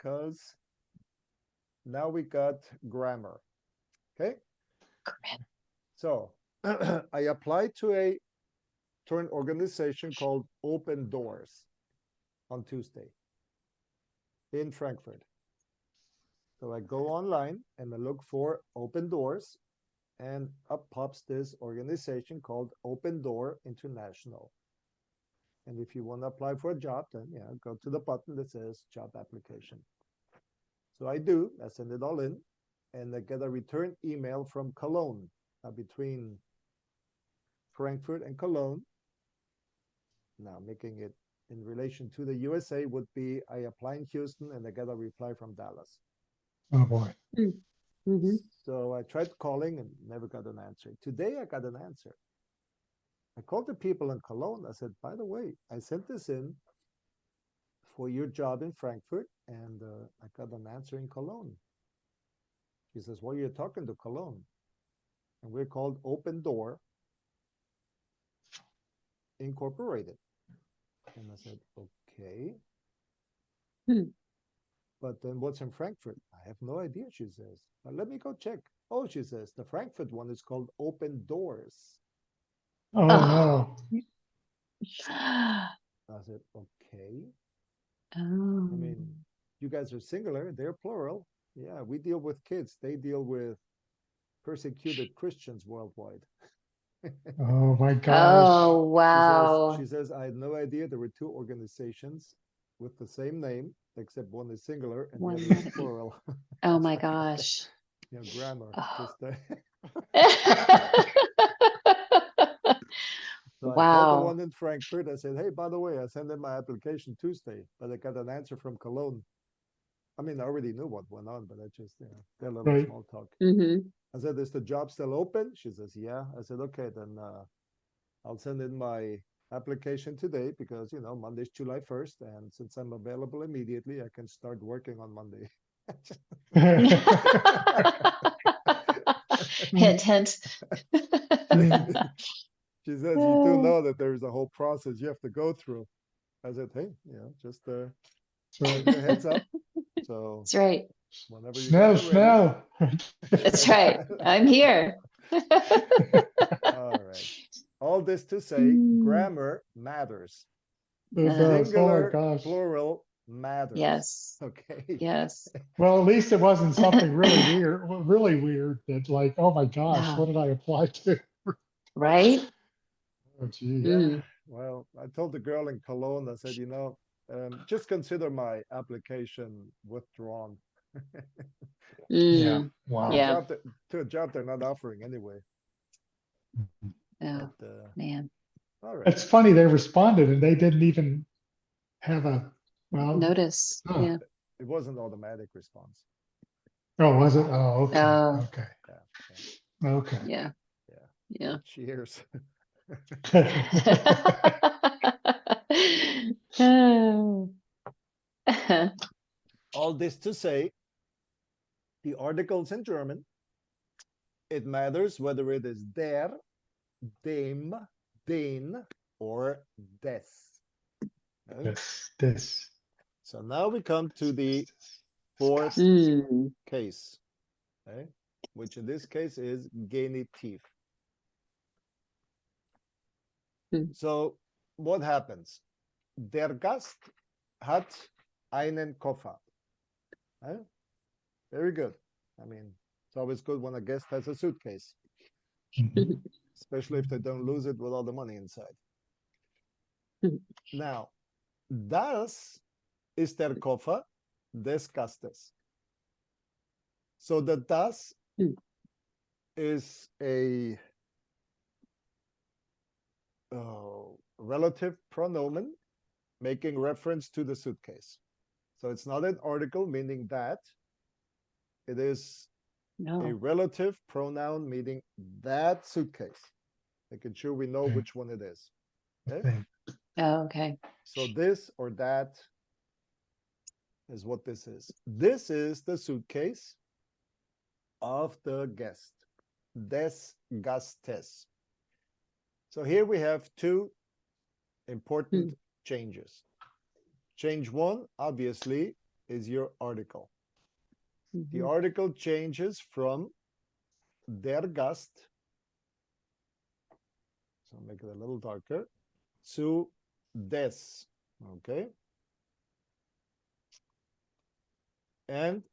because now we got grammar. Okay. So I applied to an organization called Open Doors on Tuesday in Frankfurt. So I go online and I look for Open Doors, and up pops this organization called Open Door International. And if you want to apply for a job, then yeah, go to the button that says job application. So I do, I send it all in, and I get a return email from Cologne. Between Frankfurt and Cologne, now making it in relation to the USA would be I apply in Houston and I get a reply from Dallas. Oh boy. Mm-hmm. So I tried calling and never got an answer. Today I got an answer. I called the people in Cologne. I said, by the way, I sent this in for your job in Frankfurt, and I got an answer in Cologne. She says, well, you're talking to Cologne. And we're called Open Door Incorporated. And I said, okay. But then what's in Frankfurt? I have no idea, she says. But let me go check. Oh, she says, the Frankfurt one is called Open Doors. Oh no. I said, okay. I mean, you guys are singular, they're plural. Yeah, we deal with kids. They deal with persecuted Christians worldwide. Oh my gosh. Oh, wow. She says, I had no idea there were two organizations with the same name, except one is singular and One the other is minute. plural. Oh my gosh. You know, grammar. Oh. So I called the Wow. one in Frankfurt. I said, hey, by the way, I sent in my application Tuesday, but I got an answer from Cologne. I mean, I already knew what went on, but I just, you know, did a little Right. small talk. Mm-hmm. I said, is the job still open? She says, yeah. I said, okay, then I'll send in my application today because, you know, Monday's July 1st. And since I'm available immediately, I can start working on Monday. Hint, hint. She says, you do know that there's a whole process you have to go through. I said, hey, you know, just give you a heads up. So That's right. whenever you guys are ready. That's right. I'm here. All right. All this to say, grammar matters. It does. Oh my Singular, gosh. plural matters. Yes. Okay. Yes. Well, at least it wasn't something really weird that like, oh my gosh, No. what did I apply to? Right? Oh gee. Yeah. Well, I told the girl in Cologne, I said, you know, just consider my application withdrawn. Yeah. Mm. Wow. Yeah. To a job they're not offering anyway. Oh, But, man. all right. It's funny they responded and they didn't even have a Notice. huh. Yeah. It wasn't automatic response. Oh, was it? Oh, okay. Oh. Okay. Yeah. Okay. Yeah. Yeah. Yeah. Cheers. All this to say, the articles in German, it matters whether it is der, dem, den, or des. Okay? This. So now we come to the fourth case, okay? Which in this case is Genitiv. So what happens? Der Gast hat einen Koffer. Okay? Very good. I mean, it's always good when a guest has a suitcase, especially if they don't lose it with all the money inside. Now, das ist der Koffer des Gastes. So the das is a relative pronoun making reference to the suitcase. So it's not an article meaning that. It is a relative pronoun meaning that suitcase. Making sure we know which one it is. Okay? Oh, okay. So this or that is what this is. This is the suitcase of the guest, des Gastes. So here we have two important changes. Change one, obviously, is your article. The Mhm. article changes from der Gast, so make it a little darker, to des, okay? And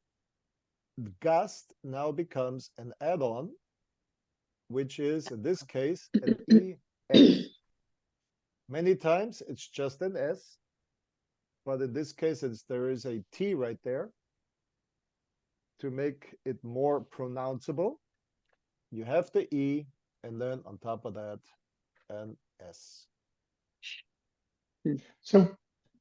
Gast now becomes an add-on, which is, in this case, an ES. Many times it's just an S, but in this case, there is a T right there to make it more pronounceable. You have the E, and then on top of that, an S. So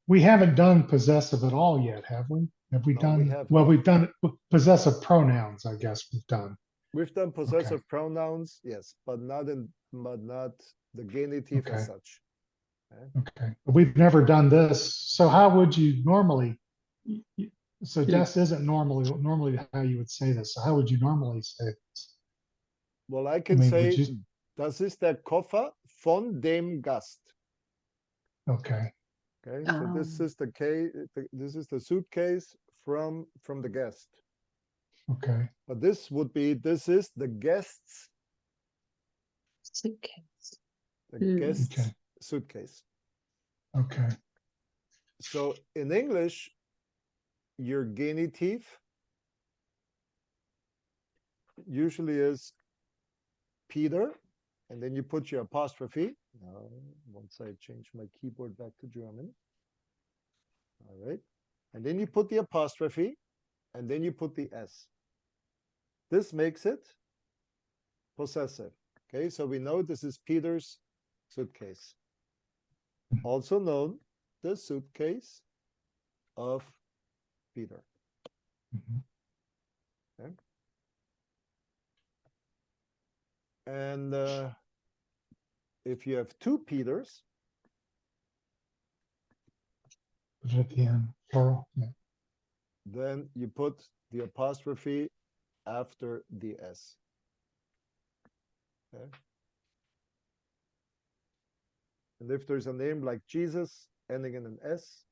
we haven't done possessive at all yet, have we? Have we No, we done, haven't. well, we've done possessive pronouns, I guess we've done. We've done Okay, possessive pronouns, yes, but not the genitive as okay, such. Okay? okay. But we've never done this. So how would you normally, so des isn't normally how you would say this. So how would you normally say this? Well, I I can mean, would say, you, das ist der Koffer von dem Gast. okay, Okay, so this Um, is the case. This is the suitcase from the guest. okay, But this is the guest's suitcase. Mm. okay, suitcase. okay. So in English, your genitive usually is Peter, and then you put your apostrophe. Once I change my keyboard back to German. All right. And then you put the apostrophe, and then you put the S. This makes it possessive. Okay, so we know this is Peter's suitcase, also known the suitcase of Peter. Mhm. Okay? And if you have two Peters, Put it at the end, plural. Yeah. then you put the apostrophe after the S. Okay? And if there's a name like Jesus ending in an S,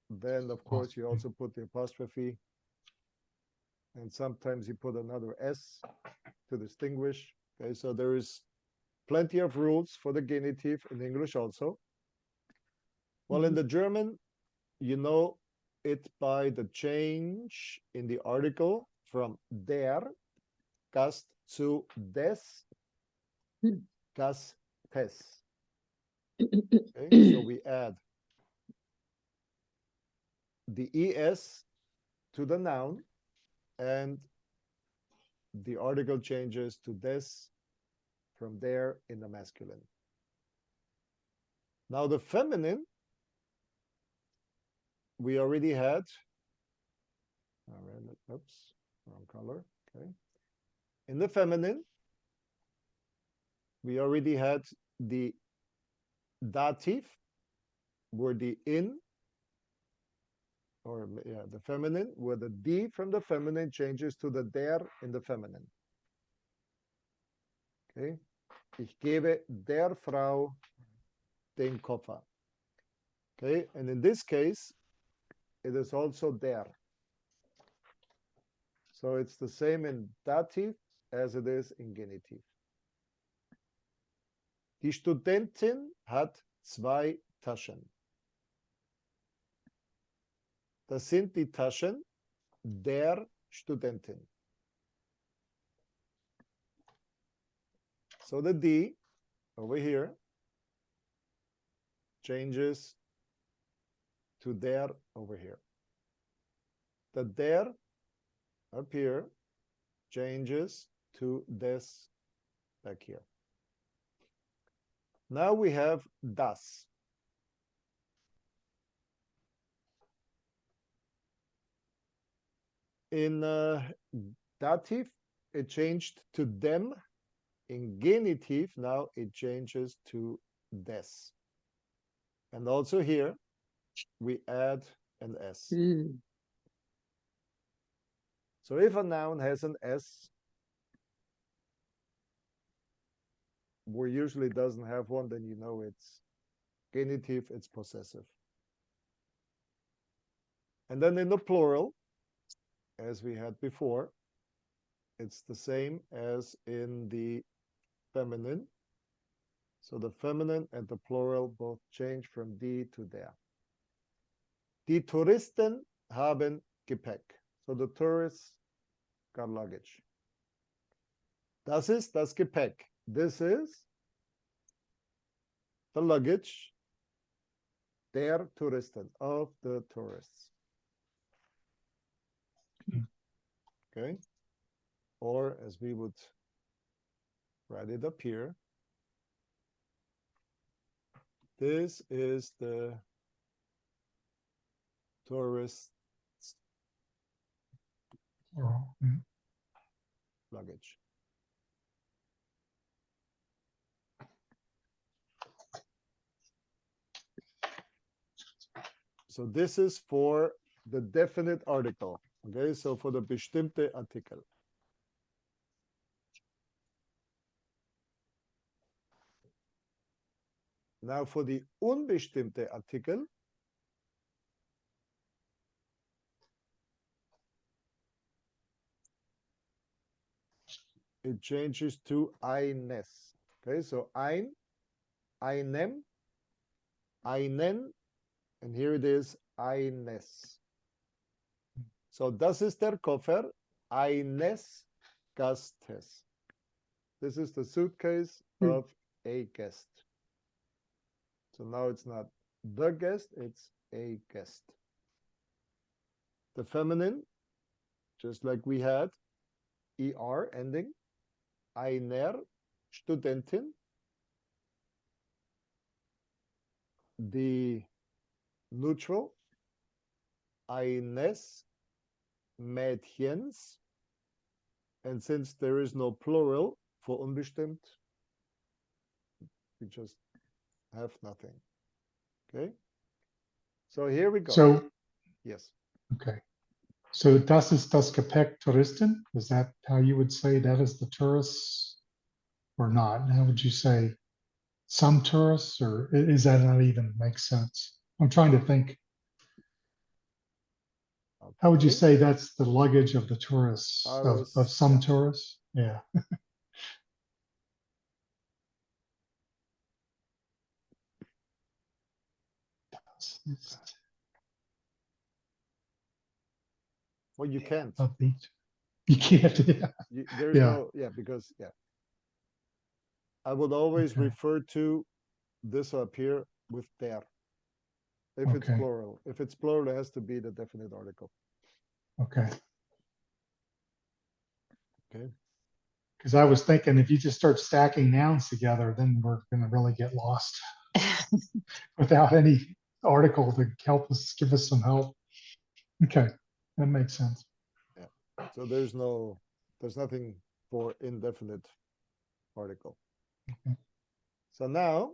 then of course you also put the apostrophe, and sometimes you put another S to distinguish. Okay, so there is plenty of rules for the genitive in English also. Well, in the German, you know it by the change in the article from der Gast to des Gastes. Okay, so we add the es to the noun, and the article changes to des from there in the masculine. Now the feminine, we already had. All right, oops, wrong color. Okay. In the feminine, we already had the dative, where the in, or yeah, the feminine, where the D from the feminine changes to the der in the feminine. Okay. Ich gebe der Frau den Koffer. Okay, and in this case, it is also der. So it's the same in dative as it is in genitiv. Die Studentin hat 2 Taschen. Das sind die Taschen der Studentin. So the D over here changes to der over here. The der up here changes to des back here. Now we have das. In dative, it changed to dem. In genitive, now it changes to des. And also here, we add an S. Mm. So if a noun has an S, where usually doesn't have one, then you know it's genitive, it's possessive. And then in the plural, as we had before, it's the same as in the feminine. So the feminine and the plural both change from die to der. Die Touristen haben Gepäck. So the tourists got luggage. Das ist das Gepäck. This is the luggage der Touristen, of the tourists. Okay? Or as we would write it up here, this is the tourist Plural. Mm. luggage. So this is for the definite article. Okay, so for the bestimmte Artikel. Now for the unbestimmte Artikel, it changes to eines. Okay, so ein, einem, einen, and here it is eines. So das ist der Koffer eines Gastes. This is the suitcase of a guest. So now it's not the guest, it's a guest. The feminine, just like we had, er ending, einer Studentin. The neutral, eines Mädchens. And since there is no plural for unbestimmt, we just have nothing. Okay? So here we go. So, Yes. okay. So das ist das Gepäck Touristen? Is that how you would say that is the tourists or not? How would you say some tourists, or is that not even make sense? I'm trying to think. How would you Okay. say that's the luggage of the tourists, of some yeah. tourists? Yeah. Well, you can't. Of the, you can't, yeah. There's Yeah. no, yeah, because, yeah. I would always Okay. refer to this up here with der. If it's Okay. plural. If it's plural, it has to be the definite article. Okay. Okay. Because I was thinking if you just start stacking nouns together, then we're going to really get lost without any article to help us, give us some help. Okay, that makes sense. Yeah. So there's nothing for indefinite article. Okay. So now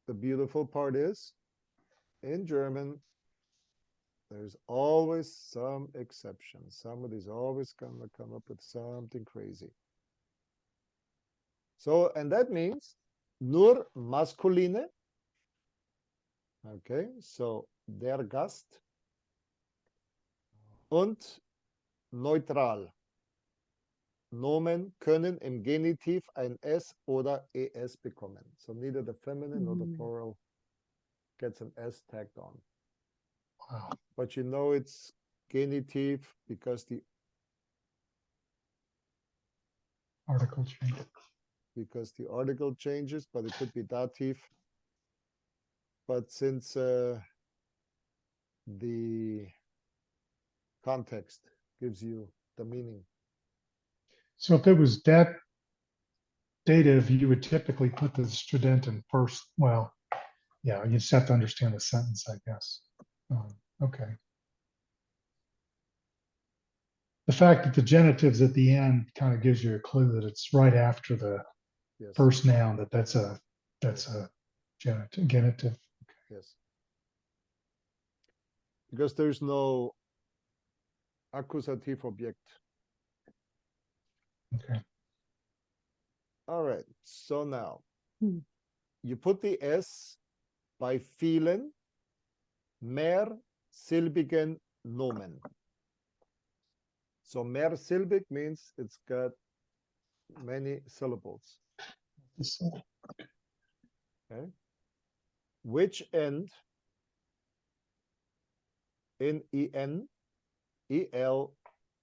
the beautiful part is in German, there's always some exception. Somebody's always gonna come up with something crazy. So, and that means nur maskuline. Okay, so der Gast und neutral. Nomen können im Genitiv ein S oder ES bekommen. So neither the feminine nor the plural gets an S tagged on. Wow. But you know it's genitive because the Article change. article changes, but it could be dative. But since the context gives you the meaning. So if it was dat dative, you would typically put the student in first. Well, yeah, you just have to understand the sentence, I guess. Okay. The fact that the genitive's at the end kind of gives you a clue that it's right after the Yes. first noun, that's a genitive. Yes. Because there's no accusative object. Okay. All right. So now you put the S by vielen, mehr silbigen Nomen. So mehrsilbig means it's got many syllables. Okay. Which end in en, el,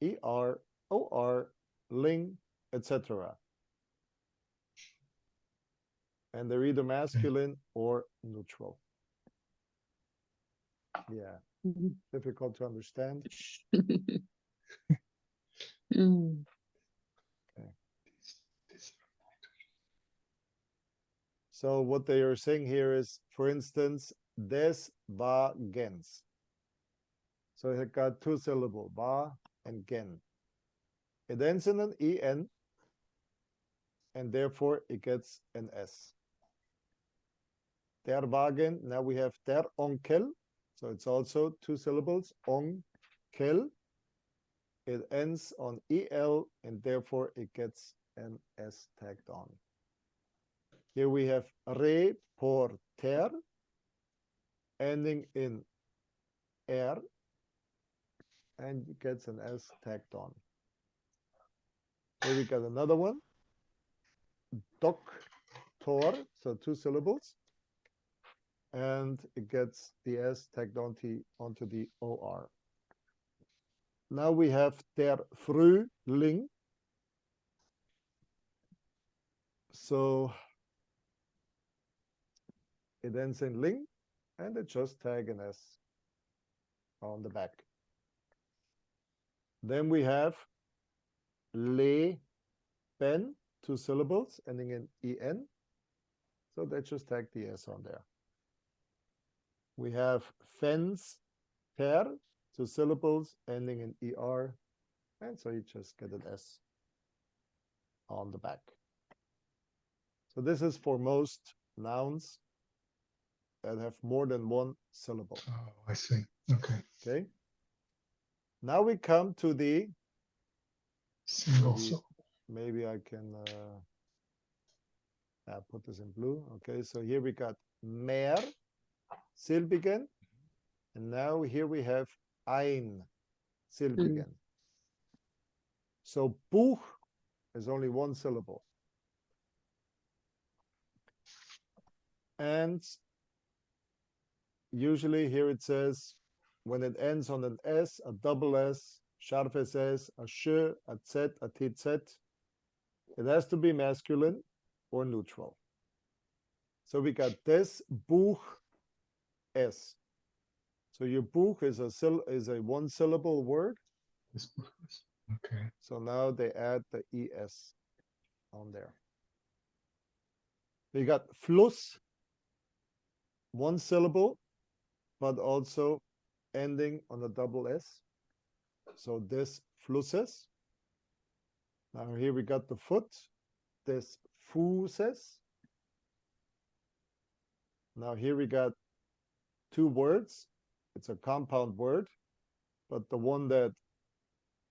er, or, ling, etc. And they're either masculine or neutral. Yeah, difficult to understand. Mm. So what they are saying here is, for instance, des Wagens. So it got two syllables, va and gen. It ends in an en, and therefore it gets an s. Der Wagen, now we have der Onkel, so it's also two syllables, onkel. It ends on el, and therefore it gets an s tagged on. Here we have reporter, ending in r, and it gets an s tagged on. Here we got another one, doctor, so two syllables, and it gets the s tagged onto the or. Now we have der Frühling. So it ends in ling, and it just tag an s on the back. Then we have leben, two syllables ending in en. So they just tag the s on there. We have fence, two syllables ending in er, and so you just get an s on the back. So this is for most nouns that have more than one syllable. Oh, I see. Okay. Okay. Now we come to the Single maybe, syllable. maybe I can put this in blue. Okay, so here we got mehr, silbigen, and now here we have ein, silbigen. So Buch is only one syllable. And usually here it says, when it ends on an S, a double S, scharfes S, a sh, a z, a tz, it has to be masculine or neutral. So we got this Buch S. So your Buch is a one syllable word. Okay. So now they add the es on there. We got Fluss, one syllable, but also ending on a double S. So this Flusses. Now here we got the foot, this Fußes. Now here we got two words. It's a compound word, but the one that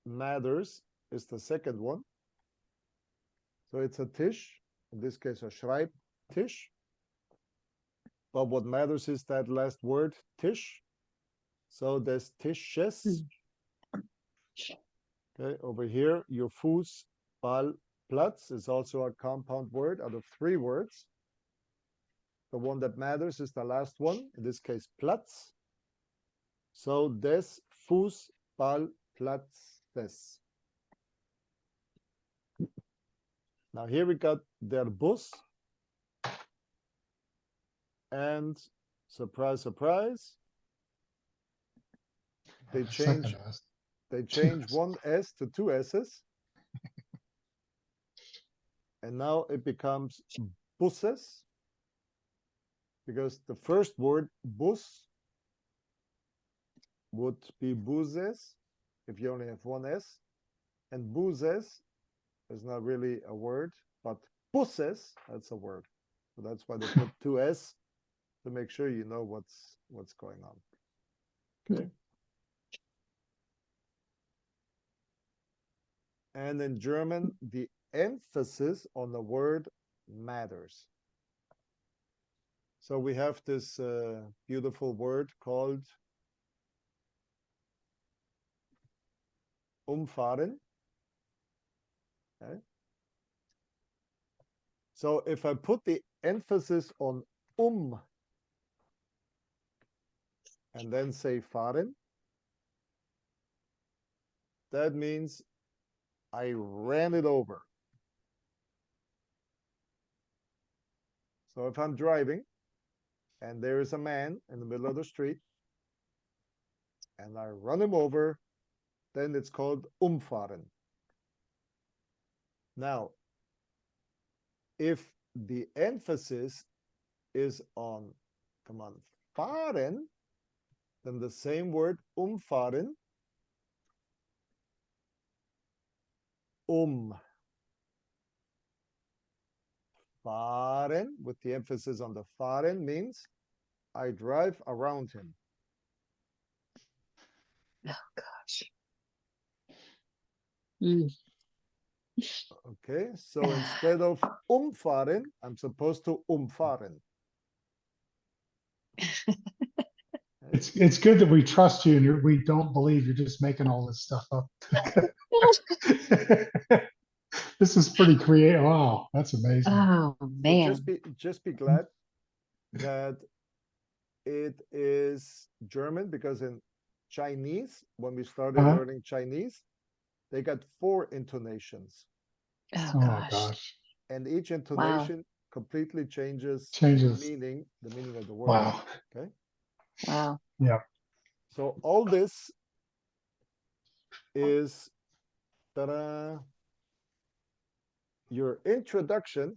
matters is the second one. So it's a Tisch, in this case a Schreibtisch. But what matters is that last word, Tisch. So there's Tisches. Okay, over here, your Fußballplatz is also a compound word out of three words. The one that matters is the last one, in this case, Platz. So des Fußballplatzes. Now here we got der Bus. And surprise, surprise, they change one S to two S's. And now it becomes Busses, because the first word, bus, would be Buses if you only have one S. And Buses is not really a word, but Busses, that's a word. So that's why they put two S, to make sure you know what's going on. Okay. And in German, the emphasis on the word matters. So we have this beautiful word called umfahren. Okay. So if I put the emphasis on and then say fahren, that means I ran it over. So if I'm driving and there is a man in the middle of the street and I run him over, then it's called umfahren. Now, if the emphasis is on, come on, fahren, then the same word umfahren, fahren, with the emphasis on the fahren, means I drive around him. Oh gosh. Mm. Okay, so instead of umfahren, I'm supposed to umfahren. It's good that we trust you and we don't believe you're just making all this stuff up. This is pretty creative. Wow, that's amazing. Oh So man. just be glad that it is German, because in Chinese, when we started Uh-huh. learning Chinese, they got 4 intonations, Oh Oh my gosh. gosh. and each intonation completely changes Changes. the meaning of the word. Wow. Okay. Wow. Yeah. So all this is ta-da, your introduction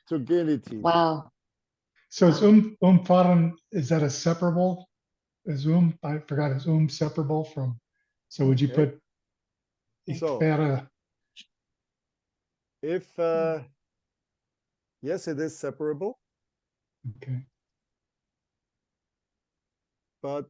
to Genitiv. Wow. So is umfahren, is that a separable? Is I forgot, is separable from, so would you Okay. put ich So- fahre? If yes, it is separable, Okay. but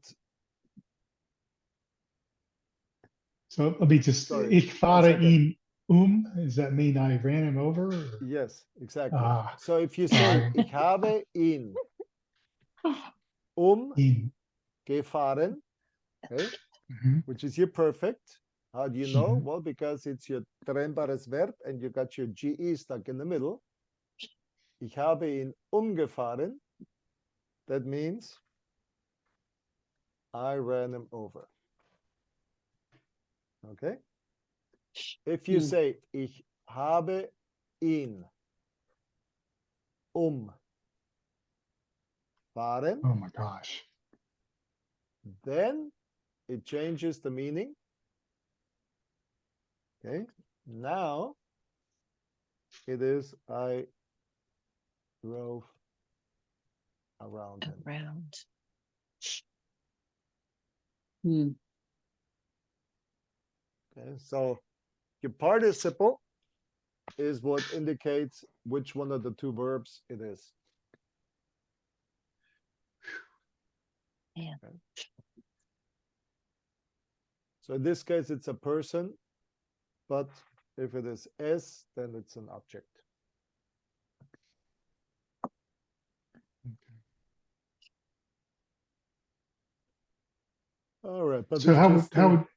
So it'll be just, Sorry, ich 1 fahre second. ihn, does that mean I ran him over? Or? Yes, exactly. Ah, So if you say, alright. ich habe ihn Ihn. gefahren, okay, Mhm. which is your perfect. How do you know? Mhm. Well, because it's your trennbares verb and you got your GE stuck in the middle. Ich habe ihn umgefahren. That means I ran him over. Okay. If you say, ich habe ihn umfahren, Oh my gosh. then it changes the meaning. Okay. Now it is I drove around him. Around. Hmm. Okay. So your participle is what indicates which one of the 2 verbs it is. Man. Okay. So in this case, it's a person, but if it is S, then it's an object. All right, but So it's just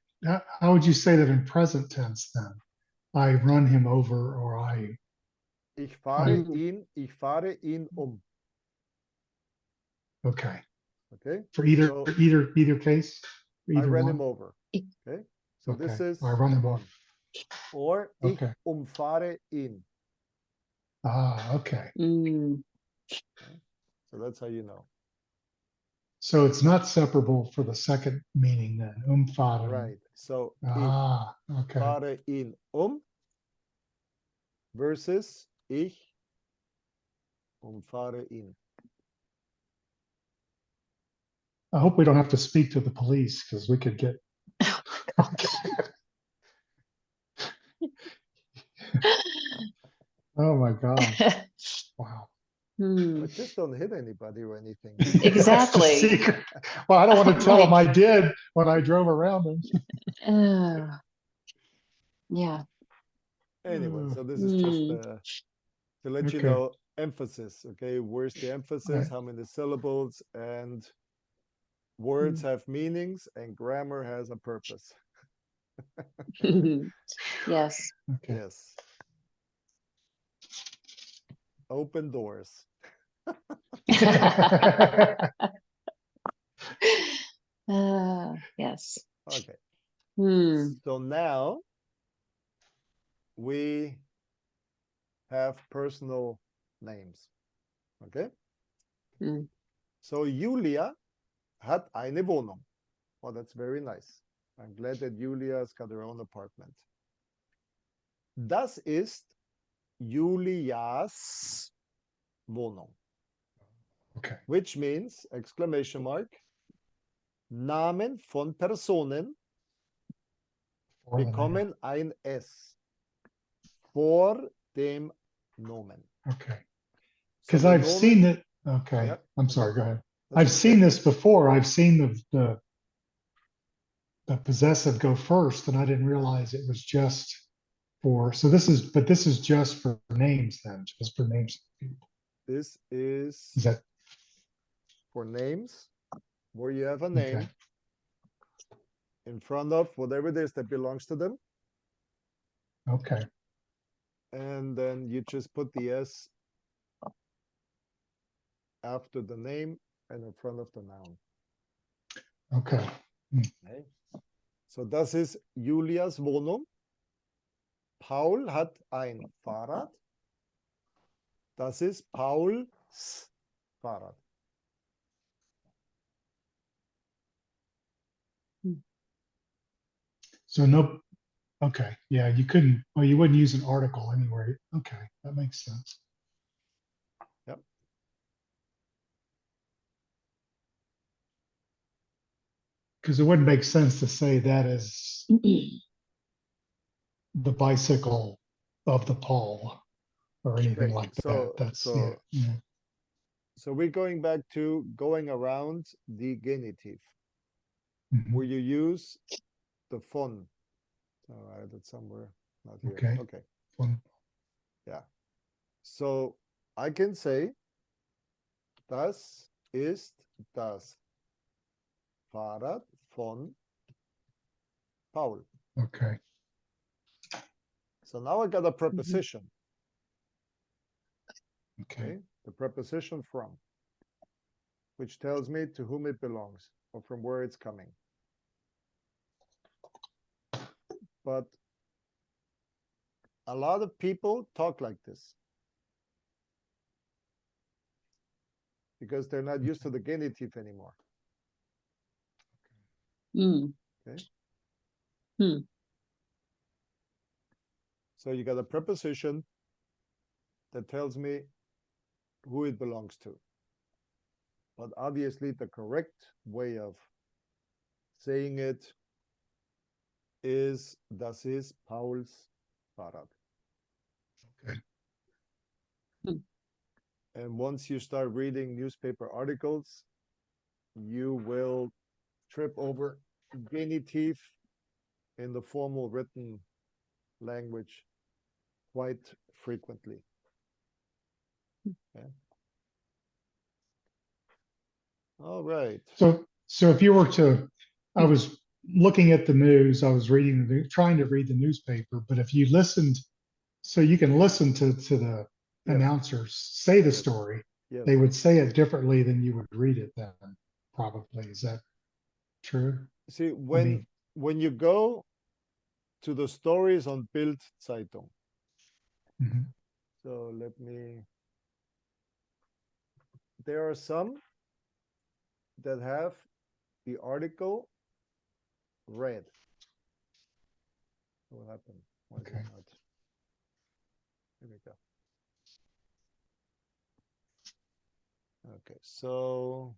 how would you say that in present tense then? I run him over, or ich fahre Mm. ihn okay. Okay. For either So either case? For I either ran one? him over. Okay. So Okay. this is I run him one. off. Or ich Okay. umfahre ihn. Ah, okay. Mm. Okay. So that's how you know. So it's not separable for the second meaning then, umfahren. Right. So Ah, ich okay. fahre ihn versus ich umfahre ihn. I hope we don't have to speak to the police because we could get. Oh my gosh. Wow. Hmm. But just don't hit anybody or anything. That's the Exactly. secret. Well, I don't want to tell Right. them I did when I drove around them. Yeah. Anyway, so this is just Hmm. to let you Okay. know emphasis. Okay, where's the emphasis? Right. How many syllables? And Words have meanings and grammar has a purpose. Yes. Okay. Yes. Open doors. Yes. Okay. Hmm. So now we have personal names. Okay. Mm. So Julia hat eine Wohnung. Oh, that's very nice. I'm glad that Julia's got her own apartment. Das ist Julias Wohnung. Okay. Which means, exclamation mark, Namen von Personen For the name. bekommen ein S vor dem Nomen. Okay. So Because the I've Nomen, seen it. Okay. yeah, I'm okay. sorry. Go ahead. That's I've okay. seen this before. I've seen the possessive go first, and I didn't realize it was just for. So this is just for names then, just for names of people. This is Is that for names where you have a name okay? in front of whatever it is that belongs to them, Okay. and then you just put the S after the name and in front of the noun. Okay. Okay. So das ist Julias Wohnung. Paul hat ein Fahrrad. Das ist Pauls Fahrrad. So no. Okay. Yeah. You couldn't. Well, you wouldn't use an article anywhere. Okay. That makes sense. Yep. Because it wouldn't make sense to say that is the bicycle of the Paul or anything Okay, like that. so That's so yeah. so we're going back to going around the genitive, Mhm. where you use the von. So I had it somewhere, not here. Okay. Okay. Fun. Yeah. So I can say, das ist das Fahrrad von Paul. Okay. So now I got a preposition. Okay. Okay, the preposition from, which tells me to whom it belongs or from where it's coming. But a lot of people talk like this because they're not used to the genitive anymore. Mm. Okay. Hmm. So you got a preposition that tells me who it belongs to. But obviously the correct way of saying it is, das ist Pauls Fahrrad. Okay. Hmm. And once you start reading newspaper articles, you will trip over genitive in the formal written language quite frequently. Okay. All right. So if you were to, I was looking at the news, I was trying to read the newspaper, but if you listened, so you can listen to the Yes. announcers say the Yes. story, Yes. they would say it differently than you would read it then, probably. Is that true? See, I mean, when you go to the stories on Bild Zeitung, mhm. so there are some that have the article red. What happened? Why is it Okay. not? Here we go. Okay, so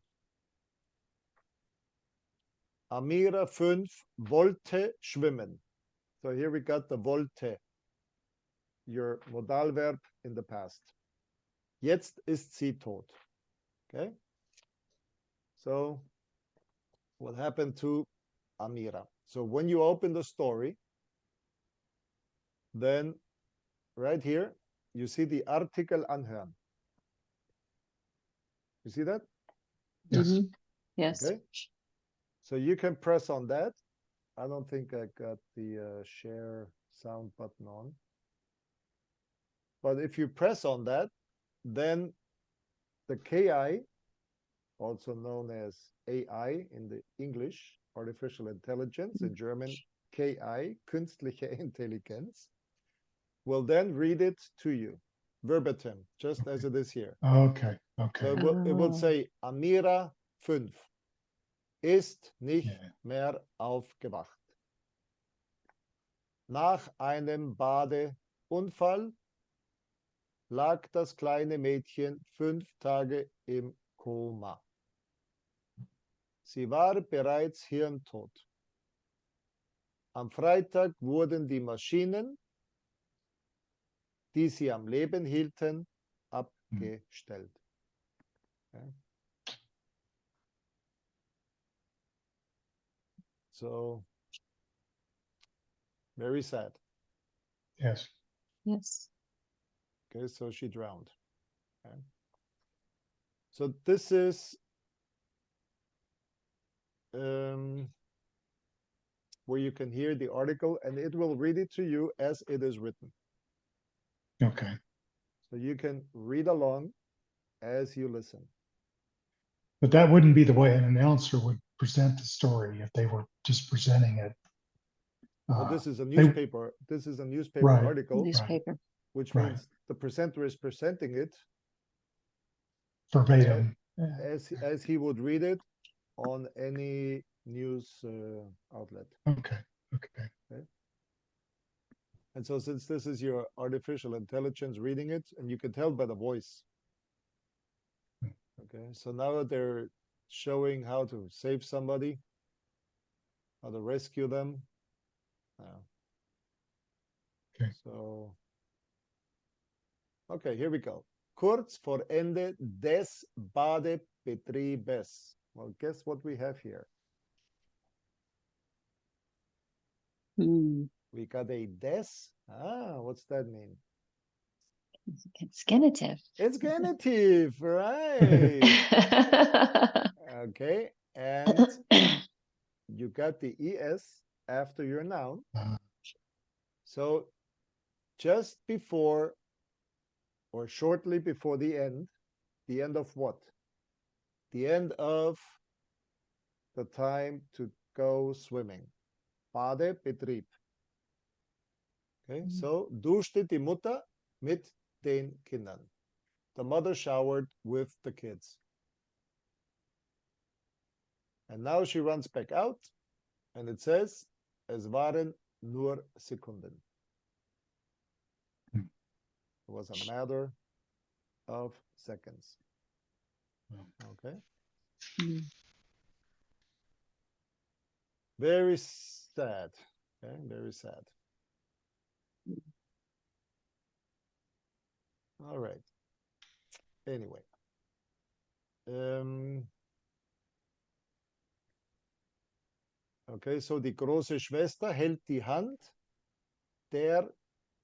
Amira 5 wollte schwimmen. So here we got the wollte, your Modalverb in the past. Jetzt ist sie tot. Okay? So what happened to Amira? So when you open the story, then right here, you see the article anhören. You see that? Yes. Mhm. Yes. Okay. So you can press on that. I don't think I got the share sound button on. But if you press on that, then the KI, also known as AI in the English, artificial intelligence, in German KI, künstliche Intelligenz, will then read it to you verbatim, just as it is here. Okay, So okay. it will say Amira 5 ist nicht Yeah. mehr aufgewacht. Nach einem Badeunfall lag das kleine Mädchen 5 Tage im Koma. Sie war bereits hirntot. Am Freitag wurden die Maschinen, die sie am Leben hielten, abgestellt. Okay. So, very sad. Yes. Yes. Okay, so she drowned. Okay. So this is where you can hear the article, and it will read it to you as it is written. Okay. So you can read along as you listen. But that wouldn't be the way an announcer would present the story if they were just presenting it. Well, this is a they- newspaper. This is a newspaper Right. article, Newspaper. which Right. means the presenter is presenting it Verbatim. as he would read it on any news outlet. Okay, okay. And so since this is your artificial intelligence reading it, and you can tell by the voice. Okay, so now they're showing how to save somebody, how to rescue them. Okay. So, okay, here we go. Kurz vor Ende des Badebetriebes. Well, guess what we have here? Hmm. We got a des. What's that mean? It's genitive. It's genitive, right? Okay, and you got the es after your noun. So just before or shortly before the end of what? The end of the time to go swimming. Badebetrieb. Okay, so duschte die Mutter mit den Kindern. The mother showered with the kids. And now she runs back out, and it says, es waren nur Sekunden. It was a matter of seconds. Okay. Hmm. Very sad. Okay, very sad. All right. Anyway. Okay, so die große Schwester hält die Hand der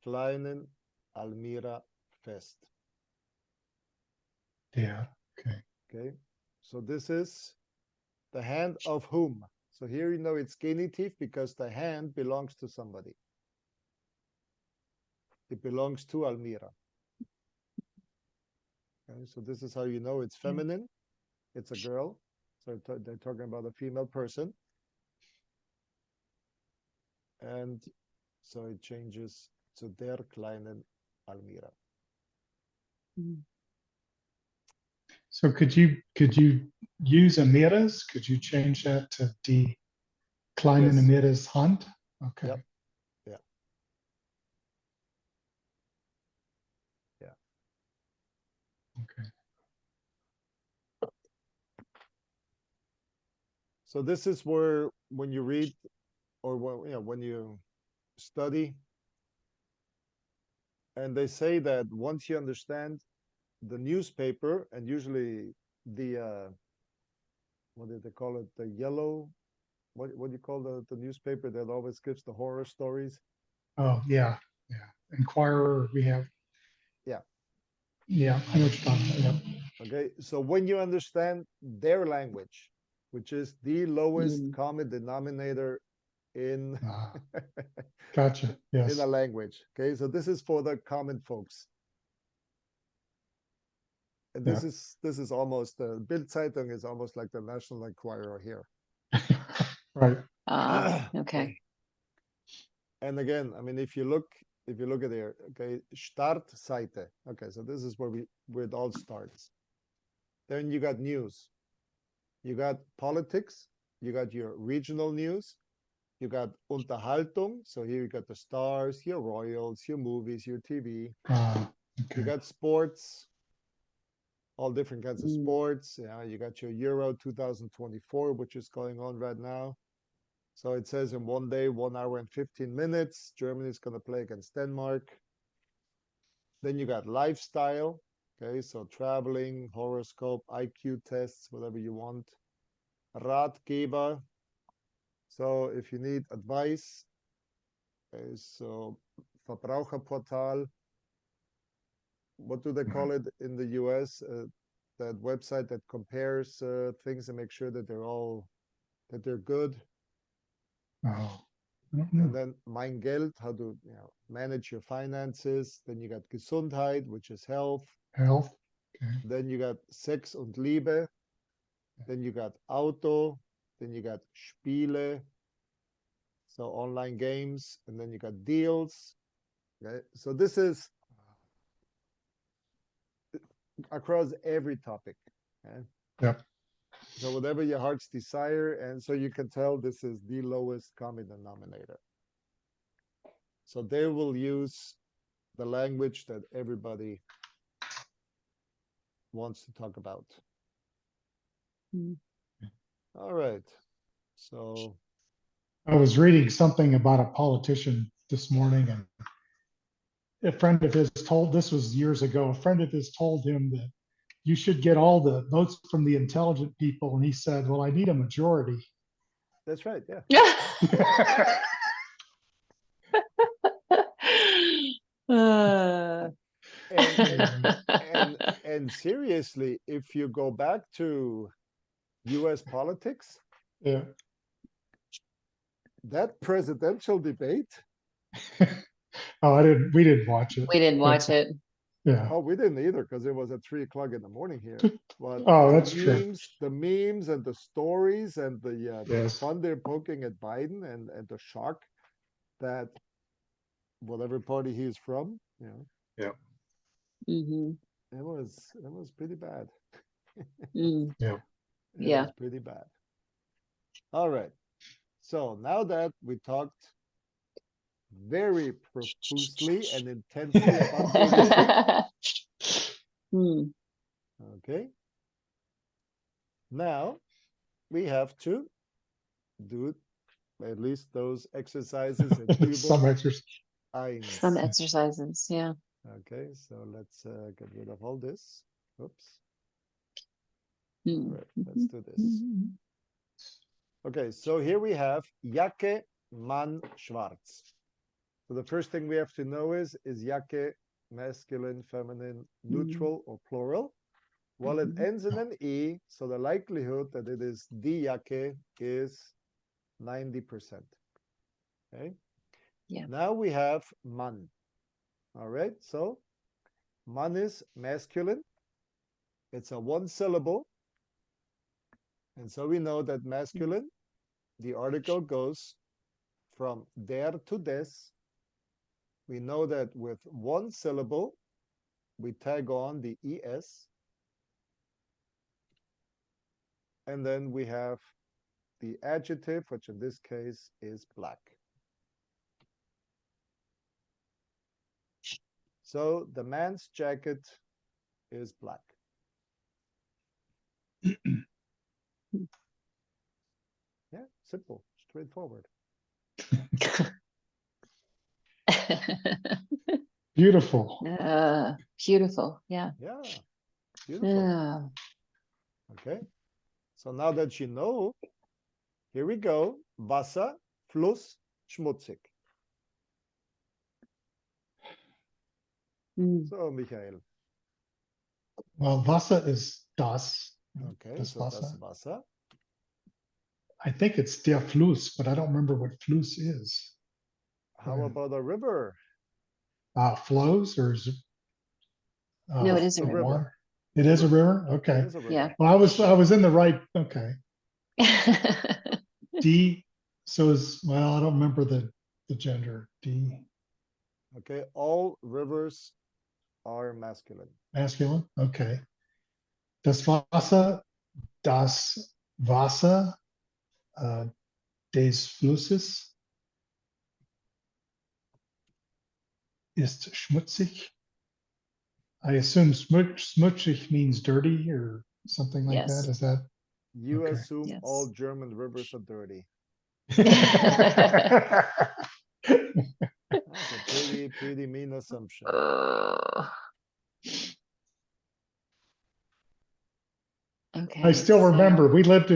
kleinen Almira fest. Yeah, okay. Okay, so this is the hand of whom? So here you know it's genitive because the hand belongs to somebody. It belongs to Almira. Okay, so this is how you know it's feminine. It's a girl. So they're talking about a female person. And so it changes to der kleinen Almira. Hmm. So could you use Amiras? Could you change that to die kleinen Yes. Amiras Hand? Okay. Yep. Yeah. Yeah. Okay. So this is where when you read or when you study, and they say that once you understand the newspaper, and usually the what did they call it? The yellow, what do you call the newspaper that always gives the horror stories? Oh, yeah, yeah. Inquirer, we have. Yeah. Yeah, I know what you're talking about. Yeah. Okay, so when you understand their language, which is the lowest Mm. common denominator in Ah, gotcha. Yes. in a language. Okay, so this is for the common folks. And Yeah. this is almost Bild-Zeitung is almost like the National Enquirer here. Right. Okay. And again, I mean, if you look at there, okay, Startseite. Okay, so this is where it all starts. Then you got news, you got politics, you got your regional news, you got Unterhaltung. So here you got the stars, your royals, your movies, your TV. Okay. You got sports, all different kinds of Mm. sports. Yeah, you got your Euro 2024, which is going on right now. So it says in one day, 1 hour and 15 minutes, Germany's going to play against Denmark. Then you got lifestyle. Okay, so traveling, horoscope, IQ tests, whatever you want. Ratgeber. So if you need advice, okay, so Verbraucherportal. What do they call it in the US? That website that compares things and make sure that they're good. Oh, I don't know. And then Mein Geld, how to manage your finances. Then you got Gesundheit, which is health. Health. Okay. Then you got Sex und Liebe. Then you got Auto. Then you got Spiele, so online games. And then you got deals. Okay, so this is across every topic. Okay? Yep. So whatever your heart's desire, and so you can tell this is the lowest common denominator. So they will use the language that everybody wants to talk about. Mm. All right. So I was reading something about a politician this morning, and a friend of his told, this was years ago, a friend of his told him that you should get all the votes from the intelligent people. And he said, well, I need a majority. that's right. Yeah. Uh, And seriously, if you go back to US politics, Yeah. that presidential debate, Oh, we didn't watch it. we didn't watch it. Yeah. oh, we didn't either because it was at 3 o'clock in the morning here. But Oh, the that's true. memes and the stories and the Yes. fun they're poking at Biden and the shock that whatever party he's from, Yeah. Hmm. it was pretty bad. Mm. Yeah. It Yeah. was pretty bad. All right. So now that we talked very profusely and intensely about Genitiv, Mm. okay, now we have to do at least those exercises in Some Übung exercise. 1. Some exercises, yeah. Okay, so let's get rid of all this. Oops. Mm. All right, let's do this. Okay, so here we have Jacke, Mann, Schwarz. So the first thing we have to know is Jacke masculine, feminine, neutral, or plural? Well, it ends in an E, so the likelihood that it is die Jacke is 90%. Okay? Yeah. Now we have Mann. All right, so Mann is masculine. It's a one syllable. And so we know that masculine, the article goes from der to des. We know that with one syllable, we tag on the es. And then we have the adjective, which in this case is black. So the man's jacket is black. Yeah, simple, straightforward. Beautiful. Beautiful, yeah. Yeah, beautiful. Yeah. Okay, so now that you know, here we go. Wasser, Fluss, schmutzig. Mm. So, Michael. Well, Wasser is das. Okay, Das so Wasser. das Wasser. I think it's der Fluss, but I don't remember what Fluss is. How Yeah. about a river? Flows or is it? No, it is a a river. Water? It is a river? It Okay. is a river. Yeah. Well, I was in the right, okay. D, so is, well, I don't remember the gender. D, Okay, all rivers are masculine. masculine, okay. Das Wasser, uh, des Flusses ist schmutzig. I assume schmutzig means dirty or something like that. Yes. Is that? You Okay. assume Yes. all German rivers are dirty. That's a pretty mean assumption. Okay. I still so- remember we lived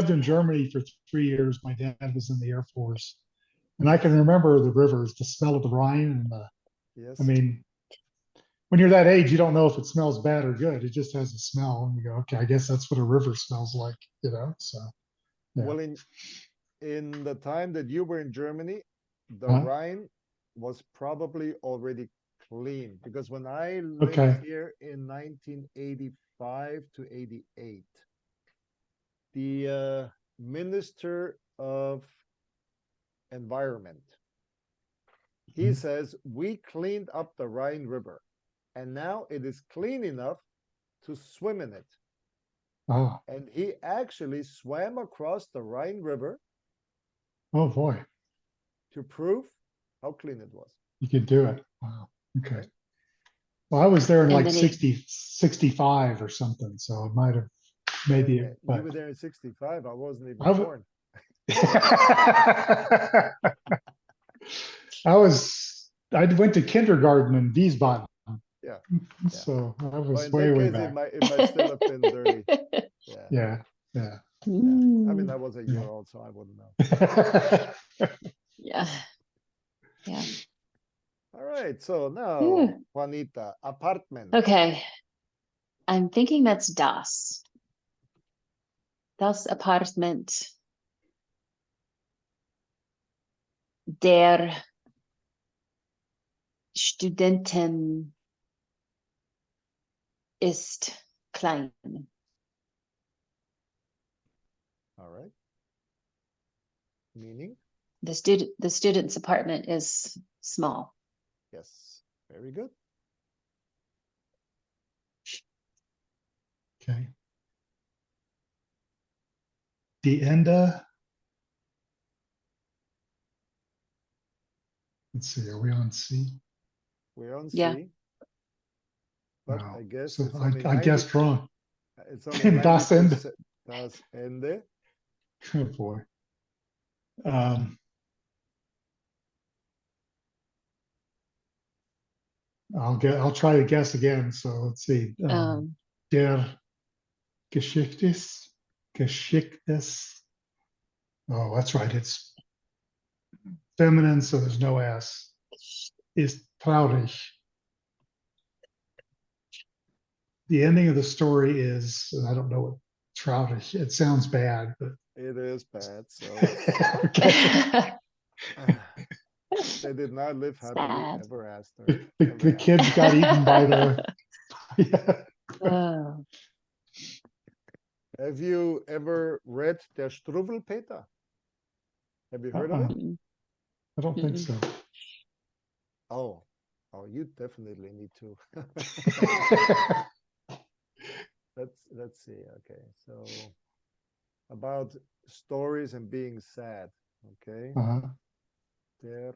in Germany for 3 years. My dad was in the Air Force, and I can remember the rivers, the smell of the Rhine, and Yes. I mean, when you're that age, you don't know if it smells bad or good. It just has a smell, and you go, okay, I guess that's what a river smells like, you know. So, yeah. Well, in the time that you were in Germany, the Huh? Rhine was probably already clean because when I lived Okay. here in 1985 to 88, the Minister of Environment, he Mhm. says we cleaned up the Rhine River and now it is clean enough to swim in it. Oh, And he actually swam across the Rhine River oh boy, to prove how clean it was. you could do it. Wow. Okay. Well, I was there in And like then he- 65 or something, so it might have Wait a maybe, minute, you but were there in 65. I wasn't even I w- born. I went to kindergarten in Wiesbaden. Yeah. So I Well, was in way, that way case, back. it might still have been dirty. Yeah. Yeah, yeah. I mean, I was a year Yeah. old, so I wouldn't know. Yeah. Yeah. All right. So now, Whew. Juanita, apartment. Okay. I'm thinking that's das. Das Apartment der Studenten ist klein. All right. Meaning? The student's apartment is small. Yes. Very good. Okay. Die Ende. Let's see, are we on C? We're on Yeah. C. But Wow. I guess So it's only I 90, guessed wrong. it's only Das Ende. 90%. Das Ende. Oh boy. I'll try to guess again. So let's see. Der Geschicktes. Oh, that's right. It's feminine, so there's no S. Ist traurig. The ending of the story is, and I don't know what traurig. It sounds bad, but It is bad. So okay. they did not live happily Sad. ever after. The kids got eaten by the. Yeah. Oh, Have you ever read Der Struwwelpeter? Have you heard of it? mm, I don't think so. Oh, you definitely need to. Let's see. Okay, so about stories and being sad. Okay, Uh-huh. Der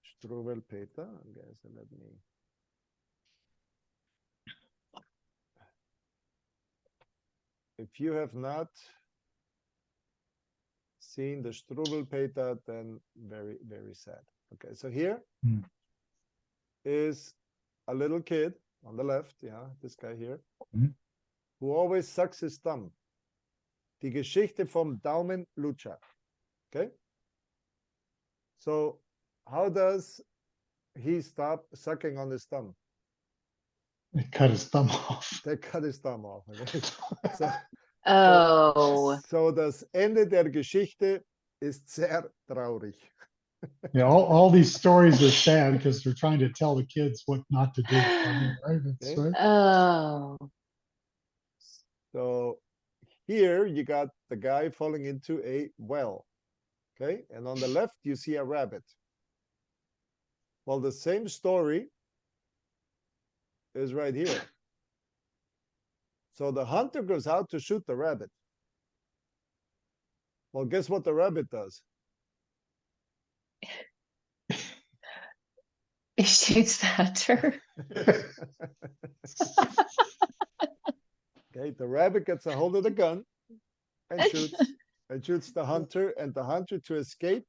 Struwwelpeter. Okay, so let me. If you have not seen the Struwwelpeter, then very sad. Okay, so here is a little kid on the left, yeah, this guy here, who always sucks his thumb. Die Geschichte vom Daumenlutscher. Okay? So how does he stop sucking on his thumb? They cut his thumb off. They cut his thumb off. Okay? So Oh, So das Ende der Geschichte ist sehr traurig. Yeah, all these stories are sad because they're trying to tell the kids what not to do. I mean, right? That's Okay. right. oh, So here you got the guy falling into a well. Okay. And on the left, you see a rabbit. Well, the same story is right here. So the hunter goes out to shoot the rabbit. Well, guess what the rabbit does? it shoots the hunter. Okay, the rabbit gets a hold of the gun and shoots. And shoots the hunter, and the hunter, to escape,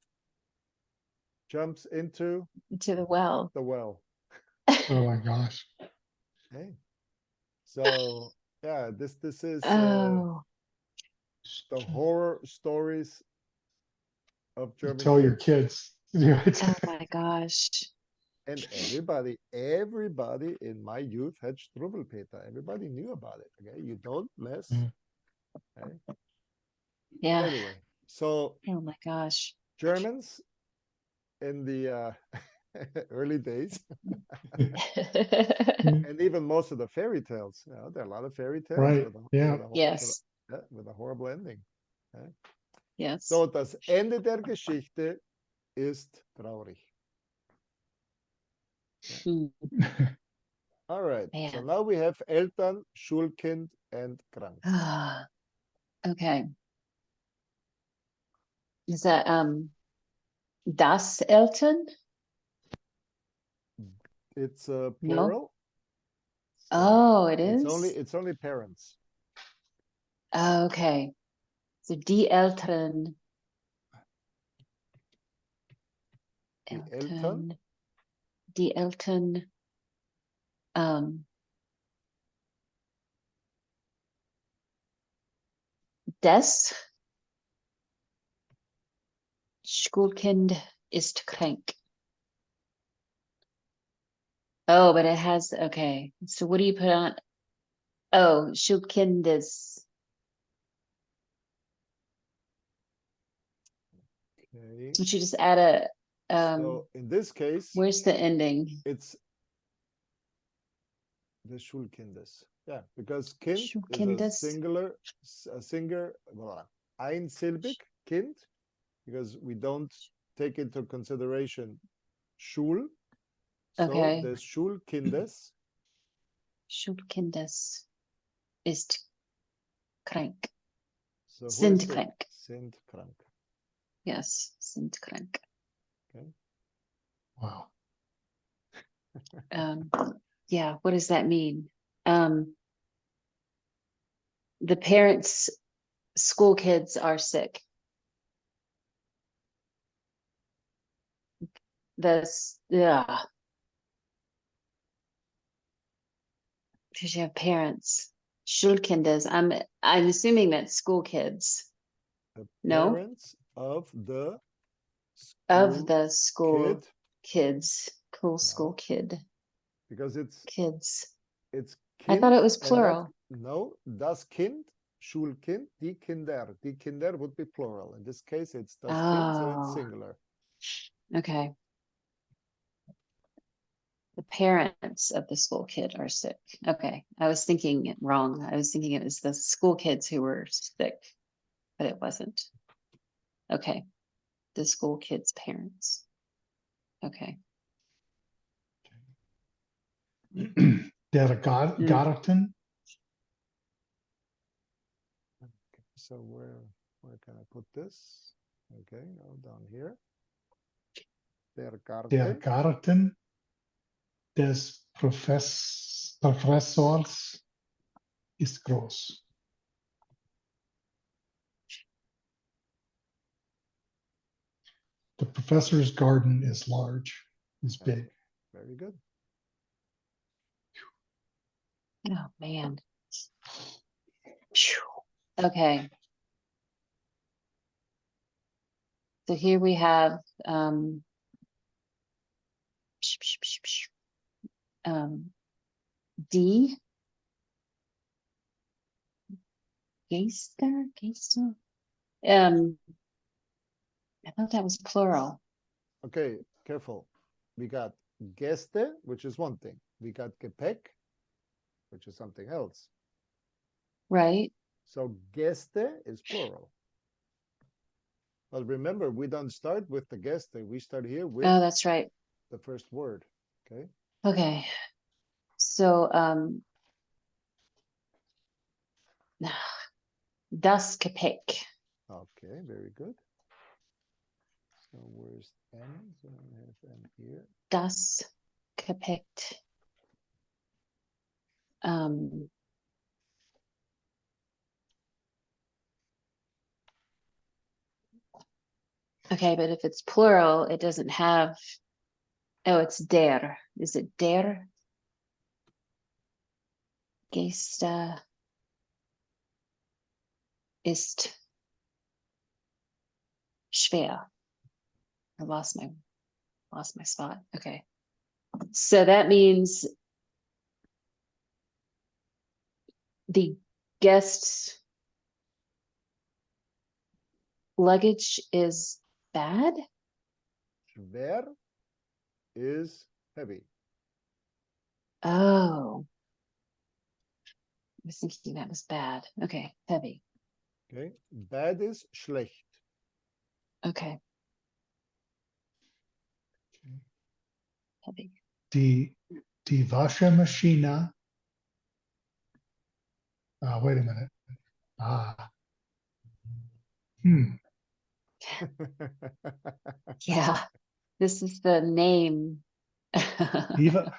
jumps into To the well. the well. Oh my gosh. Okay. So yeah, this is Oh, the horror stories of You German tell your kids. kids. oh my gosh. And everybody in my youth had Struwwelpeter. Everybody knew about it. Okay, you don't mess. Mm. Okay. Yeah. Anyway, so Oh my gosh. Germans in the early days, and even most of the fairy tales. You know, there are a lot of fairy tales Right. Yeah. Yes. with a horrible ending. Okay? Yes. So das Ende der Geschichte ist traurig. Mm, All right. So man. now we have Eltern, Schulkind, and krank. Ah, okay. Is that das Eltern? It's No. plural. So Oh, it it's is? only parents. Oh, okay. So die Eltern. Die Eltern. Die Eltern. Des Schulkind ist krank. Oh, but it has, okay. So what do you put on? Oh, Schulkind is, Okay. would you just add a, So in this case, where's the ending? it's the Schulkindes. Yeah, because Kind is a Schulkindes. singular, voilà, einsilbig, Kind, because we don't take into consideration Schul. So Okay. the Schulkindes. Schulkindes ist krank. So who Sind is sick? krank. Sind krank. Yes, sind krank. Okay. Wow. Yeah, what does that mean? The parents' school kids are sick. Yeah. Because you have parents. Schulkindes. I'm assuming that's school kids. The No? parents of the Of the school kid. kids. Cool school No, kid. because Kids. it's I Kind, thought it was and that plural. no, das Kind, Schulkind, die Kinder. Die Kinder would be plural. In this case, it's das Kind, so it's Oh, singular. okay. The parents of the school kid are sick. Okay. I was thinking it wrong. I was thinking it was the school kids who were sick, but it wasn't. Okay. The school kids' parents. Okay. Der Mm. Garten. Okay, so where can I put this? Okay, down here. Der Der Garten. Garten des Professors ist groß. The professor's garden is large, is big. Very good. Oh man. Phew. Okay. So here we have D Geister, Geister. I thought that was plural. Okay, careful. We got Gäste, which is one thing. We got Gepäck, which is something else. Right? So Gäste is plural. But remember, we don't start with the Gäste. We start here with Oh, that's right. the first word. Okay. Okay. So, das Gepäck. Okay, very good. So where's N? So we have N here. Das Gepäck. Um, okay, but if it's plural, it doesn't have, oh, it's der. Is it der? Gesta ist schwer. I lost my spot. Okay. So that means the guest's luggage is bad. Schwer is heavy. Oh, I was thinking that was bad. Okay, heavy. Okay. Bad is schlecht. Okay. Heavy. Die Waschmaschine. Wait a minute. Yeah, this is the name. Eva,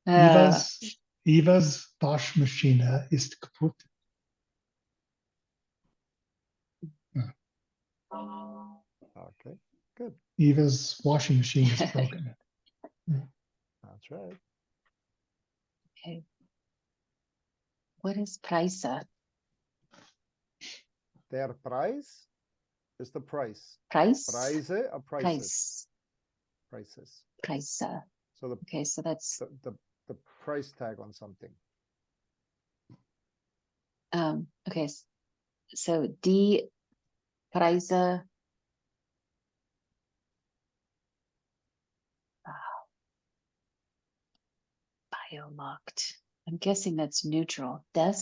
Uh, Evas Waschmaschine ist kaputt. Okay, good. Eva's washing machine is broken. That's right. okay. What is Preise? Der Preis is the price. Price? Preise are prices. Price. Prices. Preise. So the, Okay, so that's the price tag on something. okay. So die Preise. Biomarkt. I'm guessing that's neutral. Des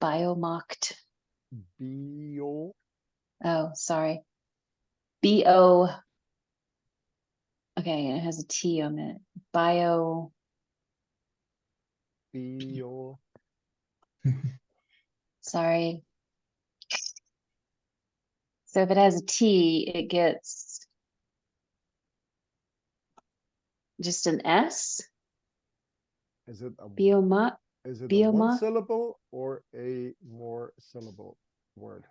Biomarkt. Bio. Oh, sorry. B-O. Okay, it has a T on it. Bio. Bio. Sorry. So if it has a T, it gets just an S. Is it a Biomarkt. is it a Biomarkt? one syllable or a more syllable word?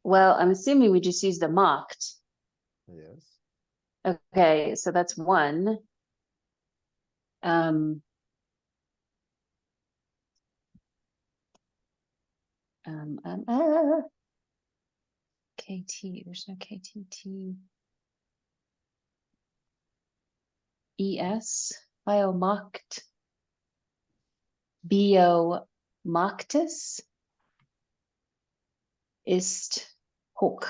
Well, I'm assuming we just use the marked. Yes. Okay, so that's one. KT, there's no KTT. ES, Biomarkt. Biomarktes ist hoch.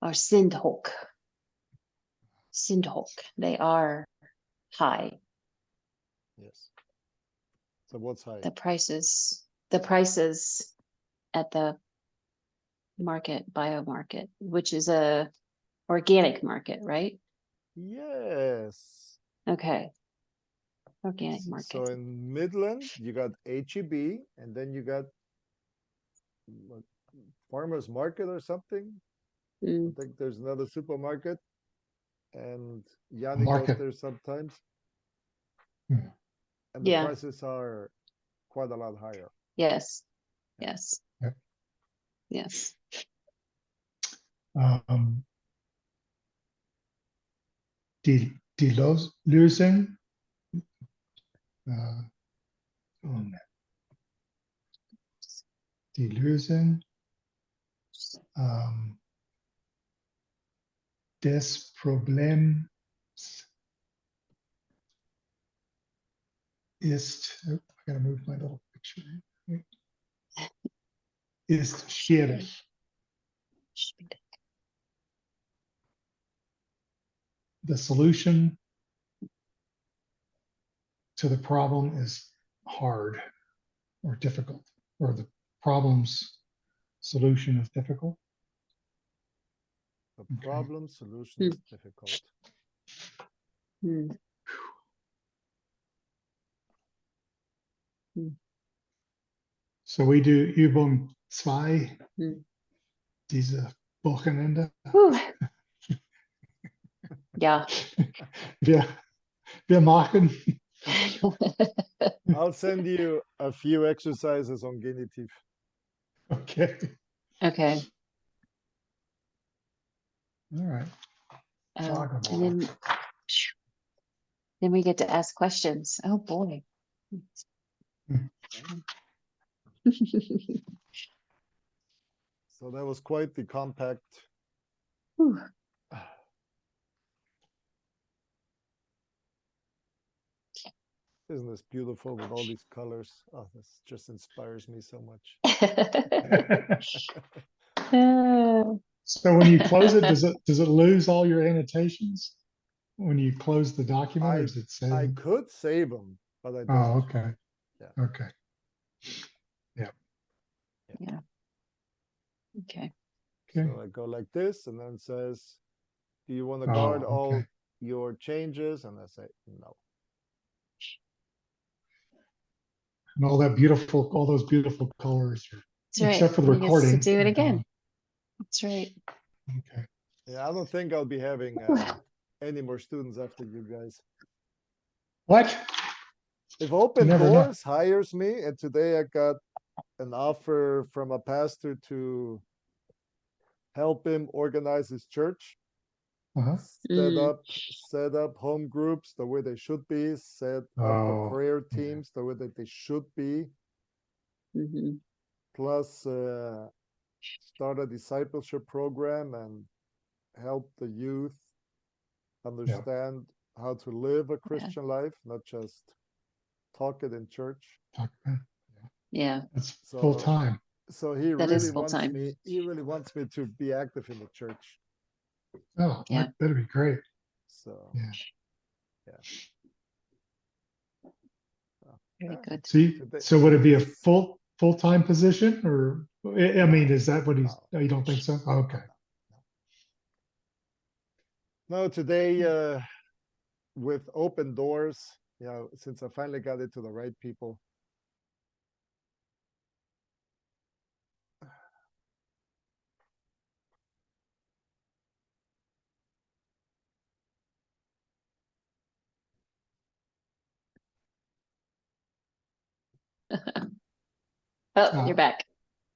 Or sind hoch. Sind hoch. They are high. Yes. So what's high? The prices at the market, biomarket, which is a organic market, right? Yes. Okay. Organic market. So in Midland, you got HEB, and then you got what, farmers market or something. I think there's another supermarket, and Yanni goes Market. there sometimes. Hmm. And the Yeah. prices are quite a lot higher. Yes. Yes. Yep. Yes. Die Lösung. Die Lösung des Problems I gotta move my little picture. Ist schwierig. The solution to the problem is hard or difficult, or the problem's solution is difficult. The Okay. problem solution is difficult. Hmm. So we do Übung 2, Hm. diese Wochenende. Whew. Ja. Wir machen. I'll send you a few exercises on Genitiv. Okay. Okay. All right. Oh, Talk and then we get to ask questions. Oh boy. So that was quite the compact. Whew. Isn't this beautiful with all these colors? Oh, this just inspires me so much. So when you close it, does it lose all your annotations when you close the document, or does it say? I could save them, but I don't. Oh, okay. Yeah. Okay. Yeah. Okay. Okay. So I go like this, and then it says, do you want to Oh, guard all okay. your changes? And I say, no. And all those beautiful colors, That's right. except for the He gets to recording. do it are again. gone. That's right. Okay. Yeah, I don't think I'll be having any more students after you guys. What? If Open never know. Doors hires me, and today I got an offer from a pastor to help him organize his church, Uh-huh. set up home groups the way they should be, set up the Oh, prayer yeah. teams the way that they should be, Hmm. plus start a discipleship program and help the youth understand how to live a Christian life, not just talk it in church. Yeah. That's So- full time. So he That really is wants full-time. me. He really wants me to be active in the church. Oh, Yeah. that better be great. So Yeah. Very yeah. good. See, Today- so would it be a today's- full-time position, or I mean, is that what he's? No. Oh, you don't think so? Oh, okay. No, today with Open Doors, since I finally got it to the right people. Oh, you're back.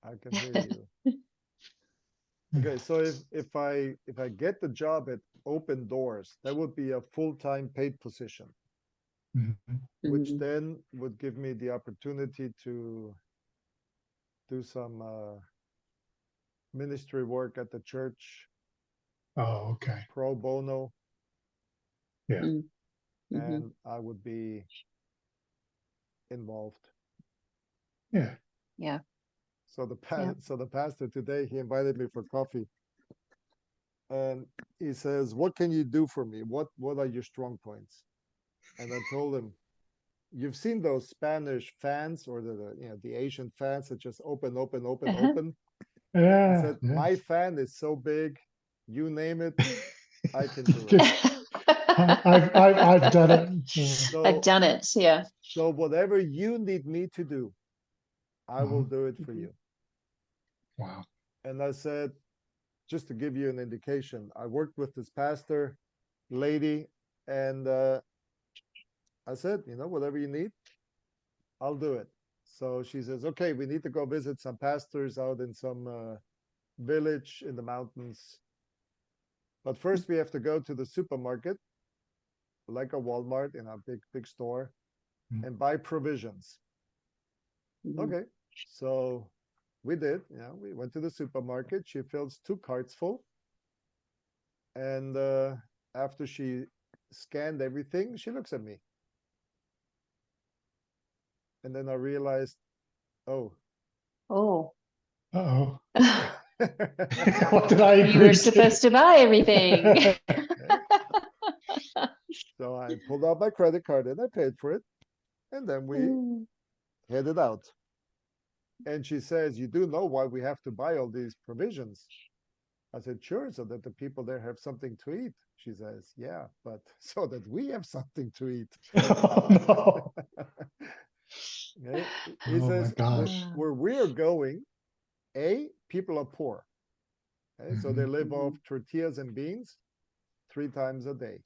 I can hear you. Okay, so if I get the job at Open Doors, that would be a full-time paid position, Mhm. which Mhm. then would give me the opportunity to do some ministry work at the church, Oh, okay. pro bono, Mhm. and I would be involved. Yeah. Yeah. So the Yeah. so the pastor today, he invited me for coffee, and he says, "What can you do for me? What are your strong points?" And I told him, "You've seen those Spanish fans or the Asian fans that just open, open, open, Uh-huh. open." I Yeah. said, yeah. "My fan is so big, you name it, I can do it." Just- I've done it. So, I've done it. Yeah. so whatever you need me to do, I will Uh-huh. do it for Mhm. you. Wow. And I said, just to give you an indication, I worked with this pastor lady, and I said, whatever you need, I'll do it. So she says, okay, we need to go visit some pastors out in some village in the mountains. But first we have to go to the supermarket, like a Walmart in a big store, and buy provisions. Mhm. Okay, so we did. We went to the supermarket. She fills 2 carts full, and after she scanned everything, she looks at me. And then I realized, oh. Oh. Uh-oh. What did I You agree were to? supposed to buy everything. So I pulled out my credit card and I paid for it. And then we headed out. And she says, you do know why we have to buy all these provisions? I said, sure, so that the people there have something to eat. She says, yeah, but so that we have something to eat. Oh, no. Okay? He Oh my says, gosh. where we are going, people are poor. Okay? So they Mhm. live off tortillas and beans 3 times a day.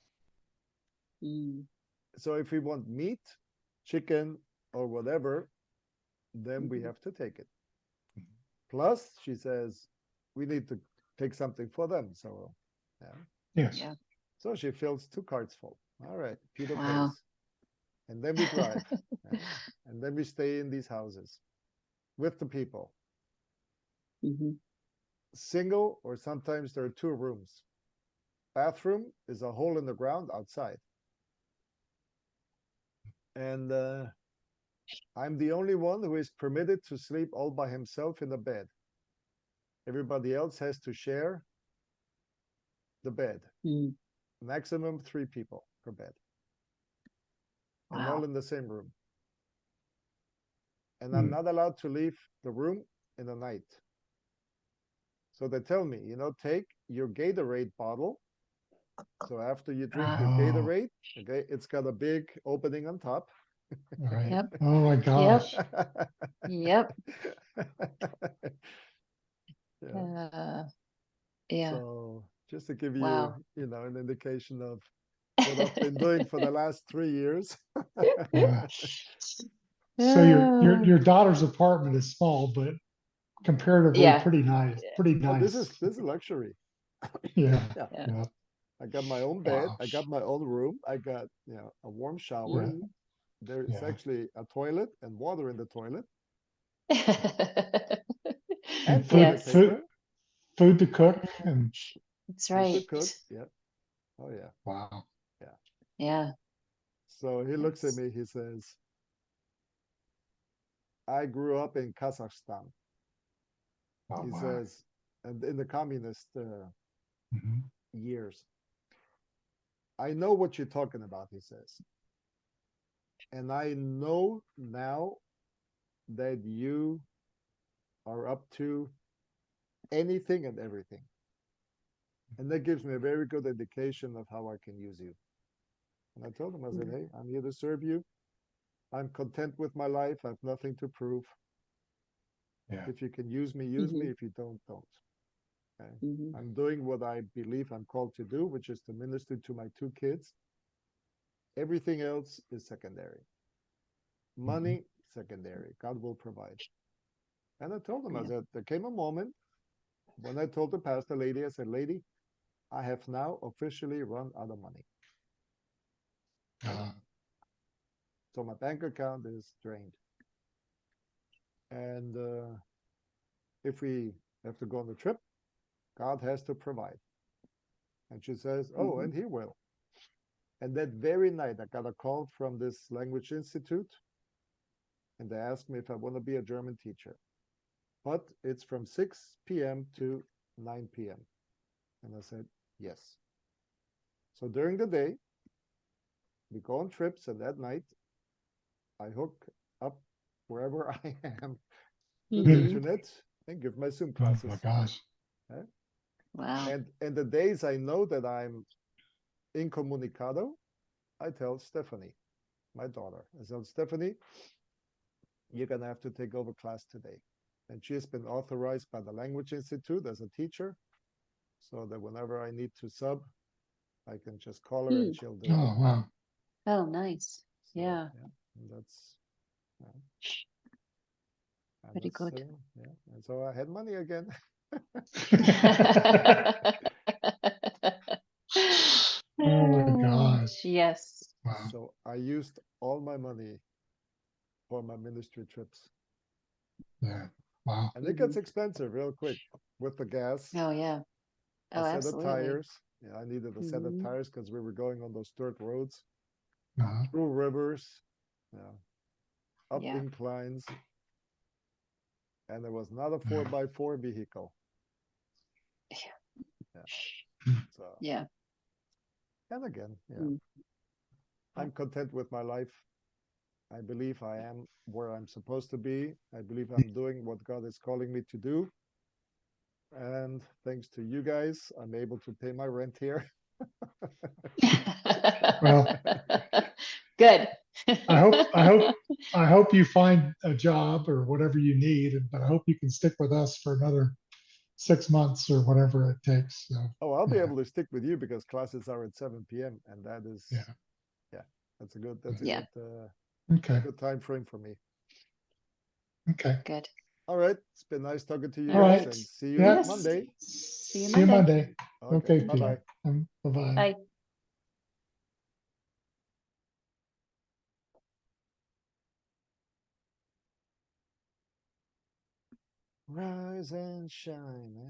Mm. So if we want meat, chicken, or whatever, then we have to take it. Plus, she says, we need to take something for them. So, yeah. Yes. Yeah. So she fills 2 carts full. All right, Peter Wow. pays. And then we drive. Yeah. And then we stay in these houses with the people. Mhm. Single, or sometimes there are 2 rooms. Bathroom is a hole in the ground outside. And I'm the only one who is permitted to sleep all by himself in the bed. Everybody else has to share the bed. Mm. Maximum 3 people per bed. And all Wow. in the same room. And I'm Mm. not allowed to leave the room in the night. So they tell me, take your Gatorade bottle. So after you drink your Oh, Gatorade, okay, it's got a big opening on top. all right. Yep. Oh my gosh. Yep. Yeah. Yeah. So just to give you, Wow. an indication of what I've been doing for the last 3 years. Yeah. So your daughter's apartment is small, but comparatively Yeah. pretty nice. Pretty Oh, this nice. is luxury. Yeah. Yeah. Yeah. Yeah. I got my own bed. Wow. I got my own room. I got, a warm shower. Yeah. Mhm. There's Yeah. actually a toilet and water in the toilet And and toilet Yes. paper, food to cook and That's food to right. cook. Yeah. Oh yeah. wow. Yeah. Yeah. So he looks at Yes. me, he says, I grew up in Kazakhstan. Oh He wow. says, and in the communist Mhm. years. I know what you're talking about, he says. And I know now that you are up to anything and everything. And that gives me a very good indication of how I can use you. And I told him, I said, Mhm. hey, I'm here to serve you. I'm content with my life. I have nothing to prove. Yeah. If you can use me, use me. Mhm. If you don't, don't. Okay? Mhm. I'm doing what I believe I'm called to do, which is to minister to my 2 kids. Everything else is secondary. Money, secondary. God will provide. And I told him, I Yeah. said, there came a moment when I told the pastor lady, I said, lady, I have now officially run out of money. Uh, So my bank account is drained. And if we have to go on the trip, God has to provide. And she says, oh, Mhm. and he will. And that very night, I got a call from this language institute, and they asked me if I want to be a German teacher. But it's from 6 p.m. to 9 p.m. And I said, yes. So during the day, we go on trips, and at night, I hook up wherever I am to the Mhm. internet and give my Zoom oh classes. my gosh. Okay? Wow. And the days I know that I'm incommunicado, I tell Stephanie, my daughter, I tell Stephanie, you're going to have to take over class today. And she has been authorized by the Language Institute as a teacher, so that whenever I need to sub, I can just call her and Hmm. she'll do it. Oh wow. Oh, nice. So, Yeah. and that's, and Pretty that's, good. yeah. And so I had money again. Oh my gosh. Yes. Wow. So I used all my money for my ministry trips. Yeah. Wow. And it gets expensive real quick with the gas, Oh, yeah. a Oh, set of absolutely. tires. Yeah, I needed a set of Mhm. tires because we were going on those dirt roads Uh-huh. through rivers. Yeah. up Yeah. inclines. And there was not a 4x4 vehicle. Yeah. So, Yeah. and again, yeah, Mm. I'm content with my life. I believe I am where I'm supposed to be. I believe I'm doing what God is calling me to do. And thanks to you guys, I'm able to pay my rent here. Well, Good. I hope you find a job or whatever you need, but I hope you can stick with us for another 6 months or whatever it takes. So, Oh, I'll be yeah. able to stick with you because classes are at 7 p.m. and that is, Yeah. that's a Yeah. Okay. good time frame for me. Okay. Good. All right, it's been nice talking to you All guys right. and see you Yeah. Monday. See you See you Monday. Monday. Okay, bye-bye. Peter. Bye-bye. Bye. Rise and shine.